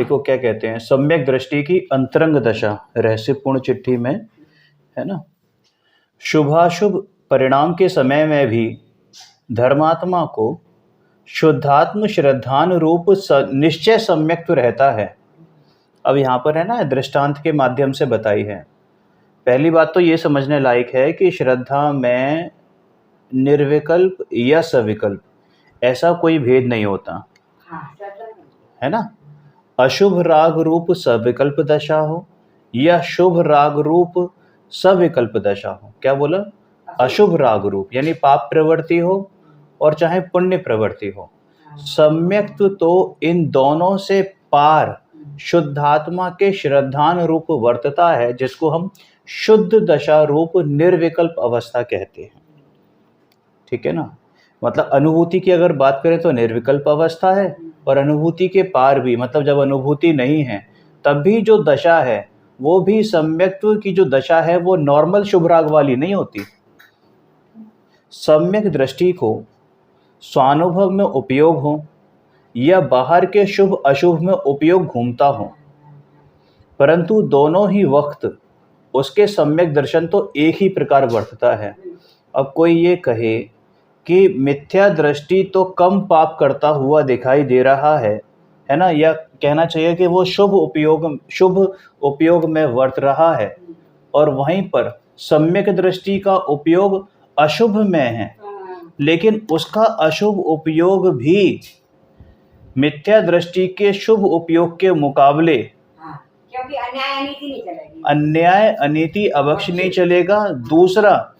को क्या कहते हैं, सम्यक दृष्टि की अंतरंग दशा रहस्यपूर्ण चिट्ठी में, है ना। शुभाशुभ परिणाम के समय में भी धर्मात्मा को शुद्धात्म श्रद्धानुरूप निश्चय सम्यक्त रहता है। अब यहाँ पर है ना दृष्टांत के माध्यम से बताई है। पहली बात तो ये समझने लायक है कि श्रद्धा में निर्विकल्प या सविकल्प ऐसा कोई भेद नहीं होता, है ना। अशुभ राग रूप सविकल्प दशा हो या शुभ राग रूप सविकल्प दशा हो। क्या बोला? अशुभ राग रूप यानी पाप प्रवृत्ति हो और चाहे पुण्य प्रवृत्ति हो, सम्यक्त तो इन दोनों से पार शुद्धात्मा के श्रद्धान रूप वर्तता है, जिसको हम शुद्ध दशा रूप निर्विकल्प अवस्था कहते हैं। ठीक है ना। मतलब अनुभूति की अगर बात करें तो निर्विकल्प अवस्था है, और अनुभूति के पार भी, मतलब जब अनुभूति नहीं है तब भी जो दशा है वो भी सम्यक्त्व की जो दशा है वो नॉर्मल शुभ राग वाली नहीं होती। सम्यक दृष्टि को स्वानुभव में उपयोग हो या बाहर के शुभ अशुभ में उपयोग घूमता हो, परंतु दोनों ही वक्त उसके सम्यक दर्शन तो एक ही प्रकार वर्तता है। अब कोई ये कहे कि मिथ्या दृष्टि तो कम पाप करता हुआ दिखाई दे रहा है ना, या कहना चाहिए कि वो शुभ उपयोग में वर्त रहा है, और वहीं पर सम्यक दृष्टि का उपयोग अशुभ में है, लेकिन उसका अशुभ उपयोग भी मिथ्या दृष्टि के शुभ उपयोग के मुकाबले क्योंकि अन्याय अनीति नहीं चलेगी, अन्याय अनीति अवश्य नहीं चलेगा। दूसरा,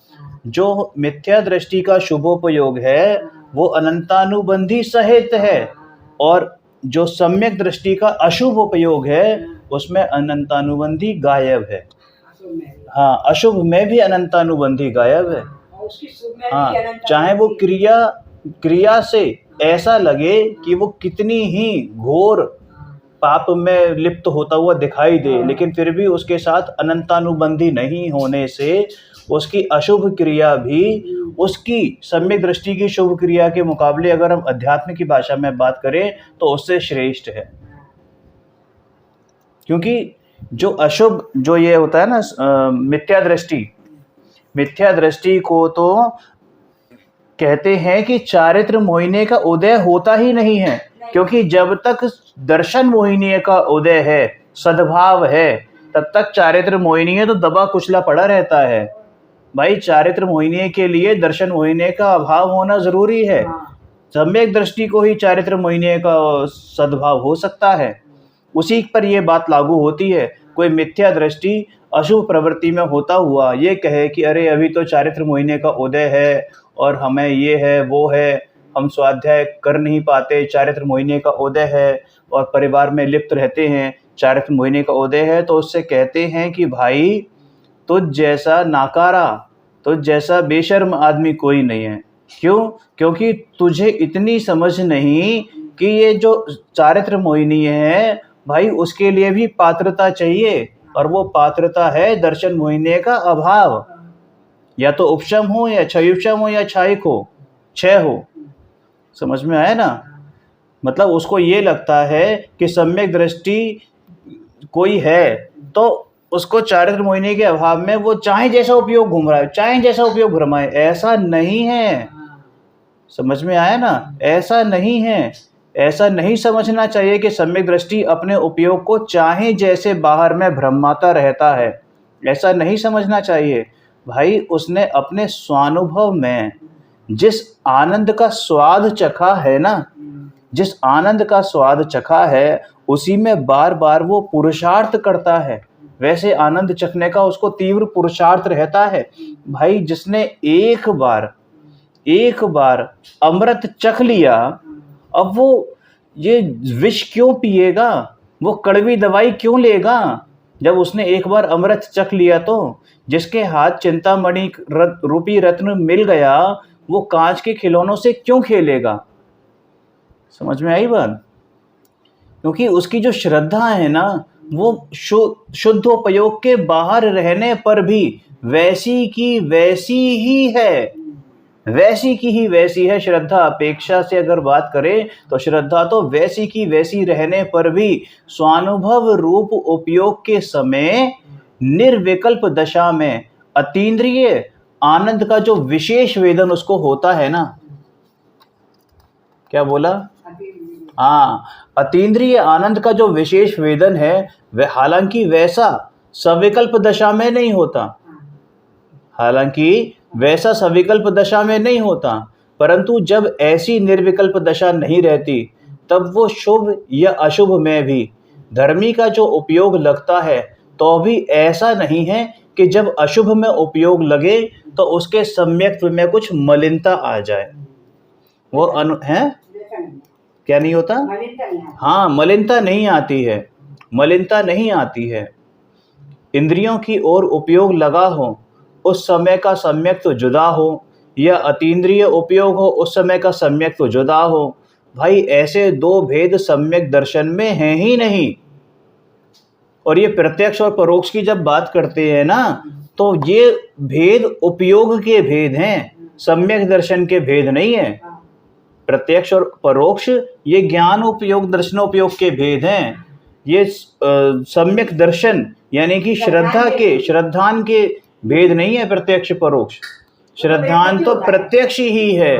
जो मिथ्या दृष्टि का शुभोपयोग है वो अनंतानुबंधी सहित है, और जो सम्यक दृष्टि का अशुभ उपयोग है उसमें अनंतानुबंधी गायब है। हाँ, अशुभ में भी अनंतानुबंधी गायब है। हाँ, चाहे वो क्रिया से ऐसा लगे कि वो कितनी ही घोर पाप में लिप्त होता हुआ दिखाई दे, लेकिन फिर भी उसके साथ अनंतानुबंधी नहीं होने से उसकी अशुभ क्रिया भी उसकी सम्यक दृष्टि की शुभ क्रिया के मुकाबले, अगर हम अध्यात्म की भाषा में बात करें तो उससे श्रेष्ठ है। क्योंकि जो अशुभ, जो ये होता है ना मिथ्या दृष्टि को तो कहते हैं कि चारित्र मोहिनी का उदय होता ही नहीं है, क्योंकि जब तक दर्शन मोहिनी का उदय है, सद्भाव है, तब तक चारित्र मोहिनी तो दबा कुचला पड़ा रहता है। भाई, चारित्र मोहिनी के लिए दर्शन मोहिनी का अभाव होना जरूरी है। सम्यक दृष्टि को ही चारित्र मोहिनी का सद्भाव हो सकता है। उसी पर यह बात लागू होती है। कोई मिथ्या दृष्टि अशुभ प्रवृत्ति में होता हुआ ये कहे कि अरे अभी तो चारित्र मोहिनी का उदय है और हमें ये है वो है, हम स्वाध्याय कर नहीं पाते, चारित्र मोहिनी का उदय है, और परिवार में लिप्त रहते हैं, चारित्र मोहिनी का उदय है, तो उससे कहते हैं कि भाई तुझ जैसा नाकारा, तुझ जैसा बेशर्म आदमी कोई नहीं है। क्यों? क्योंकि तुझे इतनी समझ नहीं कि ये जो चारित्र मोहिनी है भाई, उसके लिए भी पात्रता चाहिए, और वो पात्रता है दर्शन मोहिनी का अभाव। या तो उपशम हो या क्षयुपशम हो या क्षायिक हो, क्षय हो। समझ में आया ना। मतलब उसको ये लगता है कि सम्यक दृष्टि कोई है तो उसको चारित्र मोहिनी के अभाव में वो चाहे जैसा उपयोग घूम रहा है, चाहे जैसा उपयोग भ्रमाए। ऐसा नहीं है। समझ में आया ना। ऐसा नहीं है। ऐसा नहीं समझना चाहिए कि सम्यक दृष्टि अपने उपयोग को चाहे जैसे बाहर में भ्रमाता रहता है। ऐसा नहीं समझना चाहिए। भाई, उसने अपने स्वानुभव में जिस आनंद का स्वाद चखा है ना, जिस आनंद का स्वाद चखा है, उसी में बार बार वो पुरुषार्थ करता है। वैसे आनंद चखने का उसको तीव्र पुरुषार्थ रहता है। भाई, जिसने एक बार अमृत चख लिया, अब वो ये विष क्यों पिएगा, वो कड़वी दवाई क्यों लेगा? जब उसने एक बार अमृत चख लिया तो जिसके हाथ चिंतामणि रूपी रत्न मिल गया, वो कांच के खिलौनों से क्यों खेलेगा? समझ में आई बात? क्योंकि उसकी जो श्रद्धा है ना, वो शुद्धोपयोग के बाहर रहने पर भी वैसी की वैसी ही है। वैसी की ही वैसी है श्रद्धा। अपेक्षा से अगर बात करें तो श्रद्धा तो वैसी की वैसी रहने पर भी स्वानुभव रूप उपयोग के समय निर्विकल्प दशा में अतीन्द्रिय आनंद का जो विशेष वेदन उसको होता है ना, क्या बोला? हाँ, अतीन्द्रिय आनंद का जो विशेष वेदन है वह हालांकि वैसा सविकल्प दशा में नहीं होता, हालांकि वैसा सविकल्प दशा में नहीं होता, परंतु जब ऐसी निर्विकल्प दशा नहीं रहती तब वो शुभ या अशुभ में भी धर्मी का जो उपयोग लगता है तो भी ऐसा नहीं है कि जब अशुभ में उपयोग लगे तो उसके सम्यक्त्व में कुछ मलिनता आ जाए। वो है क्या नहीं होता? हाँ, मलिनता नहीं आती है, मलिनता नहीं आती है। इंद्रियों की ओर उपयोग लगा हो उस समय का सम्यक तो जुदा हो, या अतीन्द्रिय उपयोग हो उस समय का सम्यक तो जुदा हो। भाई ऐसे दो भेद सम्यक दर्शन में हैं ही नहीं। और ये प्रत्यक्ष और परोक्ष की जब बात करते हैं ना, तो ये भेद उपयोग के भेद हैं, सम्यक दर्शन के भेद नहीं है। प्रत्यक्ष और परोक्ष ये ज्ञान उपयोग दर्शनोपयोग के भेद हैं। ये सम्यक दर्शन यानी कि श्रद्धान के भेद नहीं है। प्रत्यक्ष परोक्ष श्रद्धान तो प्रत्यक्ष ही है।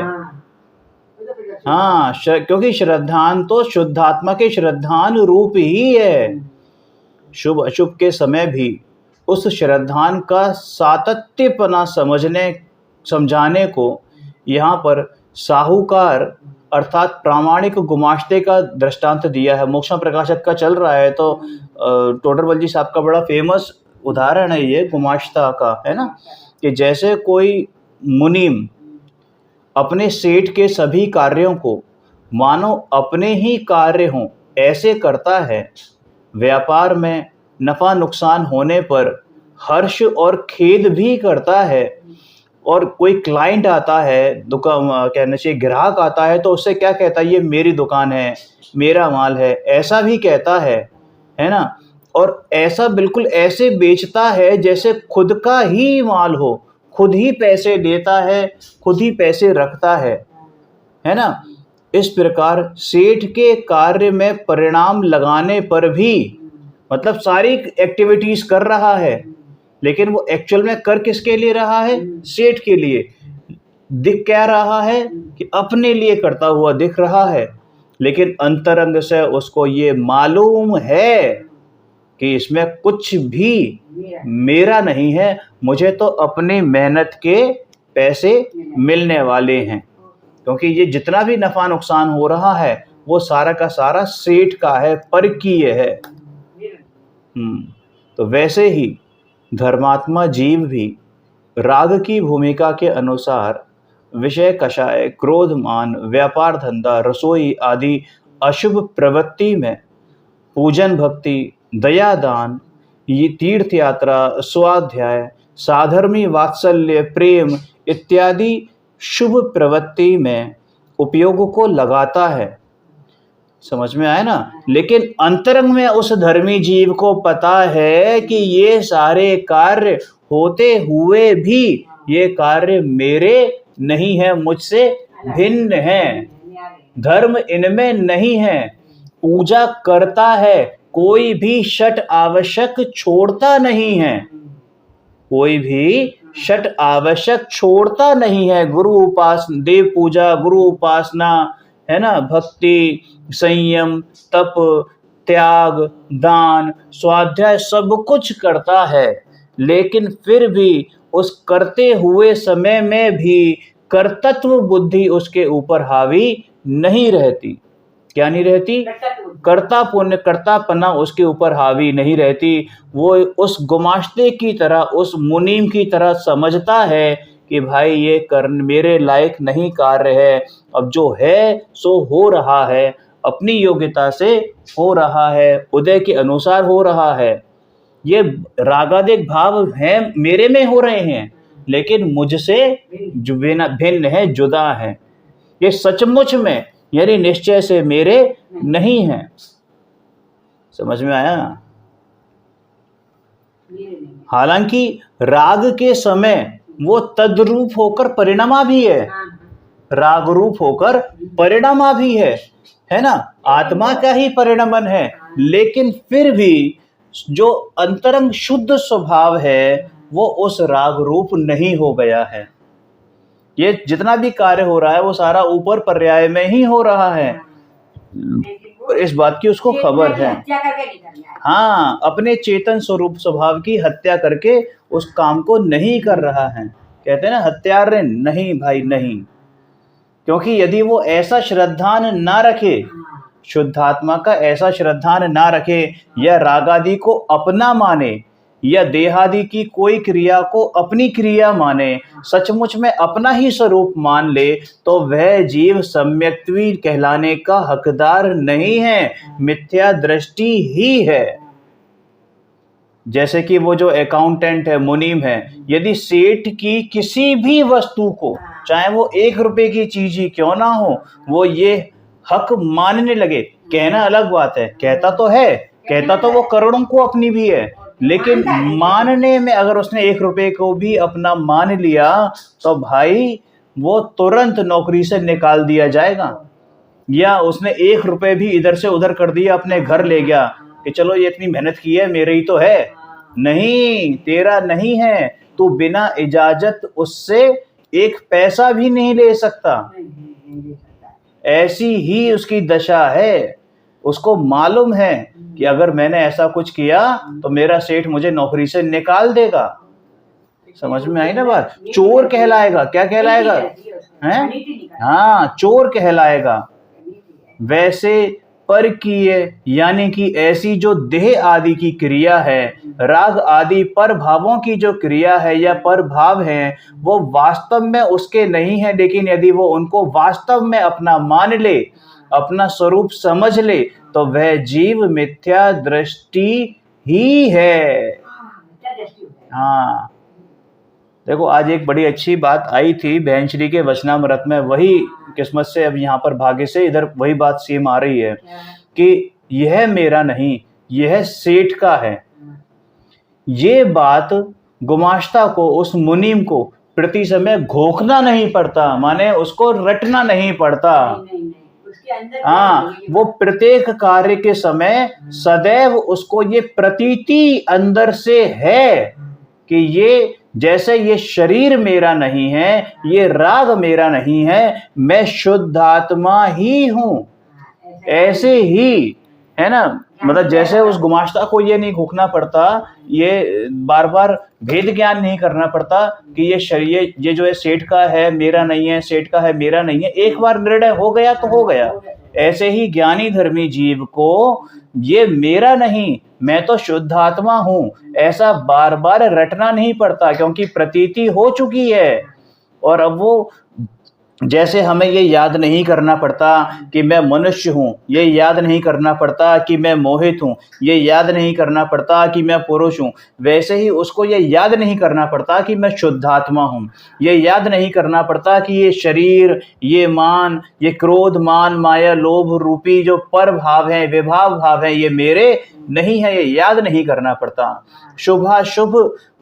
हाँ, क्योंकि श्रद्धान तो शुद्धात्मा के श्रद्धान रूप ही है। शुभ अशुभ के समय भी उस श्रद्धान का सातत्यपना समझाने को यहाँ पर साहूकार अर्थात प्रामाणिक गुमाश्ते का दृष्टांत दिया है। मोक्षम प्रकाशक का चल रहा है तो टोडरमल जी साहब का बड़ा फेमस उदाहरण है ये गुमाश्ता का, है ना, कि जैसे कोई मुनीम अपने सेठ के सभी कार्यों को मानो अपने ही कार्य हों ऐसे करता है। व्यापार में नफा नुकसान होने पर हर्ष और खेद भी करता है। और कोई क्लाइंट आता है, दुकान कहने से ग्राहक आता है तो उससे क्या कहता है, ये मेरी दुकान है, मेरा माल है, ऐसा भी कहता है ना। और ऐसा बिल्कुल ऐसे बेचता है जैसे खुद का ही माल हो, खुद ही पैसे देता है, खुद ही पैसे रखता है ना। इस प्रकार सेठ के कार्य में परिणाम लगाने पर भी, मतलब सारी एक्टिविटीज कर रहा है लेकिन वो एक्चुअल में कर किसके लिए रहा है? सेठ के लिए। दिख क्या रहा है कि अपने लिए करता हुआ दिख रहा है, लेकिन अंतरंग से उसको ये मालूम है कि इसमें कुछ भी मेरा नहीं है, मुझे तो अपनी मेहनत के पैसे मिलने वाले हैं। क्योंकि ये जितना भी नफा नुकसान हो रहा है वो सारा का सारा सेठ का है, परकीय है। तो वैसे ही धर्मात्मा जीव भी राग की भूमिका के अनुसार विषय कषाय, क्रोध मान, व्यापार धंधा, रसोई आदि अशुभ प्रवृत्ति में पूजन भक्ति, दया दान, ये तीर्थ यात्रा, स्वाध्याय, साधर्मी, वात्सल्य, प्रेम इत्यादि शुभ प्रवृत्ति में उपयोग को लगाता है। समझ में आया ना। लेकिन अंतरंग में उस धर्मी जीव को पता है कि ये सारे कार्य होते हुए भी ये कार्य मेरे नहीं है, मुझसे भिन्न हैं, धर्म इनमें नहीं है। पूजा करता है, कोई भी षट आवश्यक छोड़ता नहीं है, कोई भी षट आवश्यक छोड़ता नहीं है। गुरु उपासना, देव पूजा, गुरु उपासना, है ना, भक्ति, संयम, तप, त्याग, दान, स्वाध्याय सब कुछ करता है। लेकिन फिर भी उस करते हुए समय में भी कर्तृत्व बुद्धि उसके ऊपर हावी नहीं रहती। क्या नहीं रहती? कर्ता पुण्य, कर्तापना उसके ऊपर हावी नहीं रहती। वो उस गुमाश्ते की तरह, उस मुनीम की तरह समझता है कि भाई ये कर्म मेरे लायक नहीं कार्य है, अब जो है सो हो रहा है, अपनी योग्यता से हो रहा है, उदय के अनुसार हो रहा है। ये रागादिक भाव हैं मेरे में हो रहे हैं लेकिन मुझसे भिन्न है, जुदा है। ये सचमुच में यानी निश्चय से मेरे नहीं है। समझ में आया ना। हालांकि राग के समय वो तद्रूप होकर परिणमा भी है, हाँ, राग रूप होकर परिणमा भी है ना, आत्मा का ही परिणमन है। लेकिन फिर भी जो अंतरंग शुद्ध स्वभाव है वो उस राग रूप नहीं हो गया है। ये जितना भी कार्य हो रहा है वो सारा ऊपर पर्याय में ही हो रहा है, लेकिन वो और इस बात की उसको खबर है। हत्या करके नहीं करना है। हाँ, अपने चेतन स्वरूप स्वभाव की हत्या करके उस काम को नहीं कर रहा है। कहते हैं ना, हत्यारे नहीं भाई नहीं। क्योंकि यदि वो ऐसा श्रद्धान ना रखे, हाँ, शुद्धात्मा का ऐसा श्रद्धान ना रखे, या रागादि को अपना माने, या देहादि की कोई क्रिया को अपनी क्रिया माने, सचमुच में अपना ही स्वरूप मान ले, तो वह जीव सम्यक्त्वी कहलाने का हकदार नहीं है, मिथ्या दृष्टि ही है। जैसे कि वो जो अकाउंटेंट है, मुनीम है, यदि सेठ की किसी भी वस्तु को, चाहे वो 1 रुपए की चीज ही क्यों ना हो, वो ये हक मानने लगे, कहना अलग बात है, कहता तो है, कहता तो वो करोड़ों को अपनी भी है, लेकिन मानने में अगर उसने 1 रुपए को भी अपना मान लिया तो भाई वो तुरंत नौकरी से निकाल दिया जाएगा। या उसने 1 रुपए भी इधर से उधर कर दिया, अपने घर ले गया कि चलो ये इतनी मेहनत की है, मेरे ही तो है, नहीं, तेरा नहीं है, तू बिना इजाजत उससे 1 पैसा भी नहीं ले सकता। नहीं दे सकता है। ऐसी ही उसकी दशा है। उसको मालूम है कि अगर मैंने ऐसा कुछ किया तो मेरा सेठ मुझे नौकरी से निकाल देगा। समझ में आई ना बात? चोर कहलाएगा, क्या कहलाएगा? हैं? हाँ, चोर कहलाएगा। वैसे परकीय यानी कि ऐसी जो देह आदि की क्रिया है, राग आदि पर भावों की जो क्रिया है या पर भाव है, वो वास्तव में उसके नहीं है, लेकिन यदि वो उनको वास्तव में अपना मान ले, अपना स्वरूप समझ ले, तो वह जीव मिथ्या दृष्टि ही है। हाँ, देखो आज एक बड़ी अच्छी बात आई थी बहन श्री के वचनामृत में, वही किस्मत से अब यहाँ पर भाग्य से इधर वही बात सेम आ रही है कि यह मेरा नहीं, यह सेठ का है। ये बात गुमाश्ता को, उस मुनीम को प्रति समय घोखना नहीं पड़ता, माने उसको रटना नहीं पड़ता। हाँ, वो प्रत्येक कार्य के समय सदैव उसको ये प्रतीति अंदर से है कि ये, जैसे ये शरीर मेरा नहीं है, ये राग मेरा नहीं है, मैं शुद्धात्मा ही हूँ। ऐसे ही है ना, मतलब जैसे उस गुमाश्ता को ये नहीं घोखना पड़ता, ये बार बार भेद ज्ञान नहीं करना पड़ता कि ये शरीर, ये जो है सेठ का है मेरा नहीं है, सेठ का है मेरा नहीं है। एक बार निर्णय हो गया तो हो गया। ऐसे ही ज्ञानी धर्मी जीव को ये मेरा नहीं, मैं तो शुद्धात्मा हूँ, ऐसा बार बार रटना नहीं पड़ता, क्योंकि प्रतीति हो चुकी है। और अब वो, जैसे हमें ये याद नहीं करना पड़ता कि मैं मनुष्य हूँ, ये याद नहीं करना पड़ता कि मैं मोहित हूँ, ये याद नहीं करना पड़ता कि मैं पुरुष हूँ, वैसे ही उसको ये याद नहीं करना पड़ता कि मैं शुद्धात्मा हूँ। ये याद नहीं करना पड़ता कि ये शरीर, ये मान, ये क्रोध, मान, माया, लोभ रूपी जो पर भाव है, विभाव भाव है, ये मेरे नहीं है, ये याद नहीं करना पड़ता। शुभाशुभ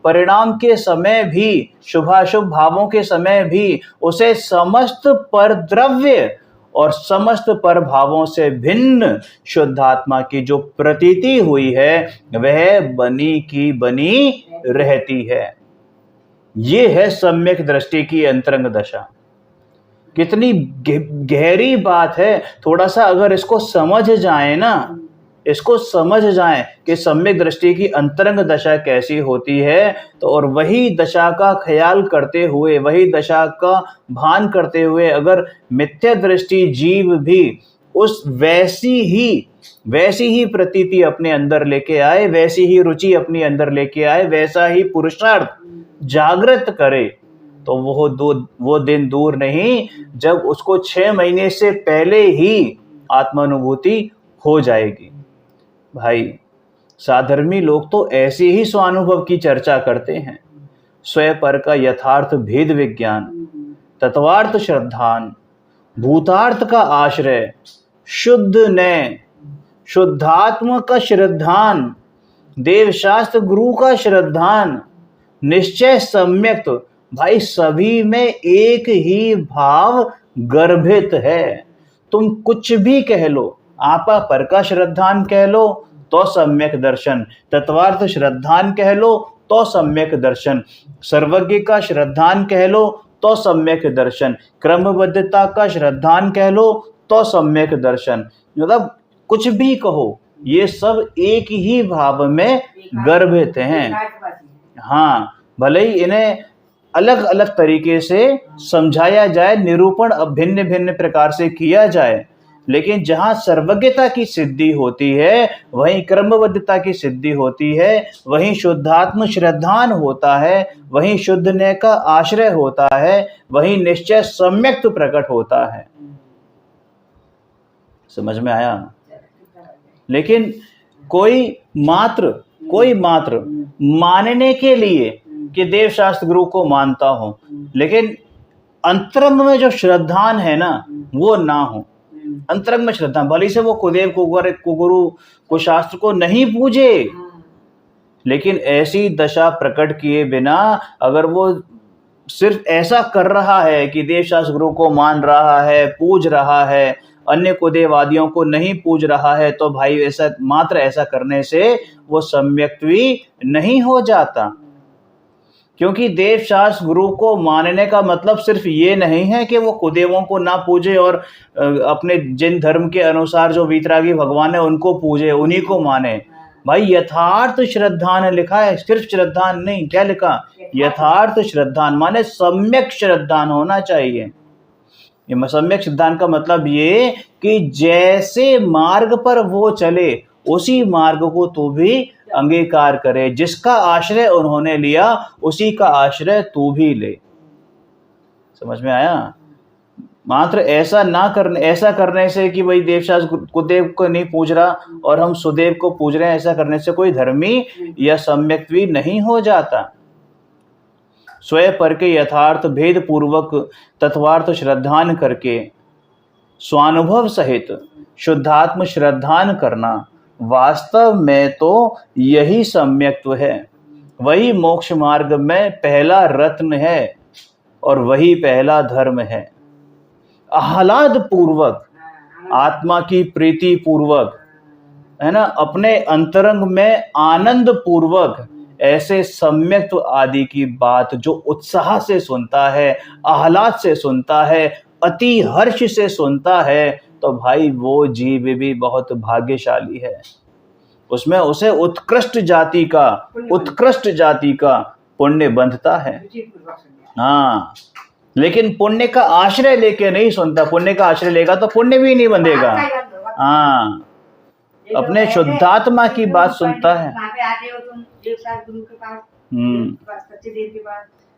परिणाम के समय भी, शुभाशुभ भावों के समय भी उसे समस्त पर द्रव्य और समस्त पर भावों से भिन्न शुद्धात्मा की जो प्रतीति हुई है, वह बनी की बनी रहती है। ये है सम्यक दृष्टि की अंतरंग दशा। कितनी गहरी बात है। थोड़ा सा अगर इसको समझ जाए ना, इसको समझ जाएं कि सम्यक दृष्टि की अंतरंग दशा कैसी होती है, तो और वही दशा का ख्याल करते हुए, वही दशा का भान करते हुए अगर मिथ्या दृष्टि जीव भी उस वैसी ही प्रतीति अपने अंदर लेके आए, वैसी ही रुचि अपने अंदर लेके आए, वैसा ही पुरुषार्थ जागृत करे, तो वो दिन दूर नहीं जब उसको 6 महीने से पहले ही आत्मानुभूति हो जाएगी। भाई, साधर्मी लोग तो ऐसे ही स्वानुभव की चर्चा करते हैं। स्वयं पर का यथार्थ भेद विज्ञान, तत्वार्थ श्रद्धान, भूतार्थ का आश्रय, शुद्ध ने, शुद्धात्म का श्रद्धान, देवशास्त्र गुरु का श्रद्धान, निश्चय सम्यक्त, भाई सभी में एक ही भाव गर्भित है। तुम कुछ भी कह लो, आपा पर का श्रद्धान कह लो तो सम्यक दर्शन, तत्वार्थ श्रद्धान कह लो तो सम्यक दर्शन, सर्वज्ञ का श्रद्धान कह लो तो सम्यक दर्शन, क्रमबद्धता का श्रद्धान कह लो तो सम्यक दर्शन। मतलब कुछ भी कहो, ये सब एक ही भाव में गर्भित हैं। हाँ, भले ही इन्हें अलग अलग तरीके से समझाया जाए, निरूपण भिन्न भिन्न प्रकार से किया जाए, लेकिन जहाँ सर्वज्ञता की सिद्धि होती है वहीं क्रमबद्धता की सिद्धि होती है, वहीं शुद्धात्म श्रद्धान होता है, वहीं शुद्ध ने का आश्रय होता है, वहीं निश्चय सम्यक प्रकट होता है। समझ में आया? लेकिन कोई मात्र मानने के लिए कि देव शास्त्र गुरु को मानता हो, लेकिन अंतरंग में जो श्रद्धान है ना वो ना हो। अंतरंग में श्रद्धा, भले से वो कुदेव को गुरु को शास्त्र को नहीं पूजे, लेकिन ऐसी दशा प्रकट किए बिना अगर वो सिर्फ ऐसा कर रहा है कि देव शास्त्र गुरु को मान रहा है, पूज रहा है, अन्य कुदेवादियों को नहीं पूज रहा है, तो भाई ऐसा करने से वो सम्यक्त्वी नहीं हो जाता। क्योंकि देव शास्त्र गुरु को मानने का मतलब सिर्फ ये नहीं है कि वो कुदेवों को ना पूजे और अपने जिन धर्म के अनुसार जो वीतरागी भगवान है उनको पूजे, उन्हीं को माने। भाई यथार्थ श्रद्धान लिखा है, सिर्फ श्रद्धान नहीं। क्या लिखा? यथार्थ श्रद्धान, माने सम्यक श्रद्धान होना चाहिए। ये सम्यक श्रद्धान का मतलब ये कि जैसे मार्ग पर वो चले उसी मार्ग को तू भी अंगीकार करे, जिसका आश्रय उन्होंने लिया उसी का आश्रय तू भी ले। समझ में आया? मात्र ऐसा करने से कि भाई देवशास्त्र कुदेव को नहीं पूज रहा और हम सुदेव को पूज रहे हैं, ऐसा करने से कोई धर्मी या सम्यक्त्वी नहीं हो जाता। स्वयं पर के यथार्थ भेद पूर्वक तत्वार्थ श्रद्धान करके स्वानुभव सहित शुद्धात्म श्रद्धान करना, वास्तव में तो यही सम्यक्त्व है। वही मोक्ष मार्ग में पहला रत्न है और वही पहला धर्म है। आह्लाद पूर्वक, आत्मा की प्रीति पूर्वक, है ना, अपने अंतरंग में आनंद पूर्वक ऐसे सम्यक्त्व आदि की बात जो उत्साह से सुनता है, आह्लाद से सुनता है, अति हर्ष से सुनता है, तो भाई वो जीव भी बहुत भाग्यशाली है। उसमें उसे उत्कृष्ट जाति का पुण्य बंधता है। हाँ, लेकिन पुण्य का आश्रय लेके नहीं सुनता। पुण्य का आश्रय लेगा तो पुण्य भी नहीं बंधेगा। हाँ, अपने शुद्धात्मा की बात सुनता है।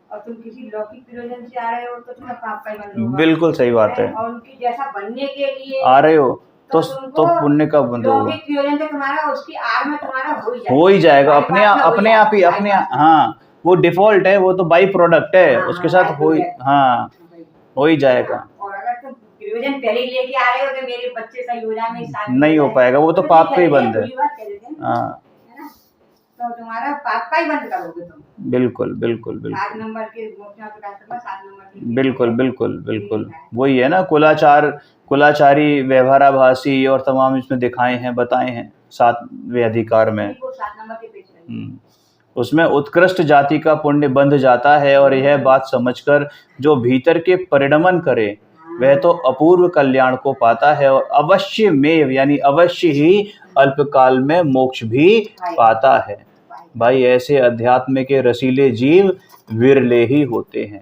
और तुम किसी लौकिक प्रयोजन से आ रहे हो तो तुम्हें पाप का ही बंध होगा। बिल्कुल सही बात है। और उनकी जैसा बनने के लिए आ रहे हो तो पुण्य का बंध होगा। लौकिक प्रयोजन से तुम्हारा उसकी आड़ में तुम्हारा हो ही जाएगा अपने आप। हाँ, वो डिफॉल्ट है, वो तो बाई प्रोडक्ट है, उसके साथ हो ही जाएगा। और अगर तुम प्रयोजन पहले लेके आ रहे हो कि मेरे बच्चे सही हो जाए, नहीं हो पाएगा, वो तो पाप का ही बंध है। हाँ, तो तुम्हारा पाप का ही बंद करोगे तुम। बिल्कुल 7 नंबर के बिल्कुल वही है ना, कुलाचारी, व्यवहाराभासी और तमाम इसमें दिखाए हैं, बताए हैं 7वें अधिकार में। 7 नंबर के पेज उसमें उत्कृष्ट जाति का पुण्य बंध जाता है, और यह बात समझकर जो भीतर के परिणमन करे वह तो अपूर्व कल्याण को पाता है, और अवश्य में यानी अवश्य ही अल्पकाल में मोक्ष भी पाता है। भाई ऐसे अध्यात्म के रसीले जीव विरले ही होते हैं।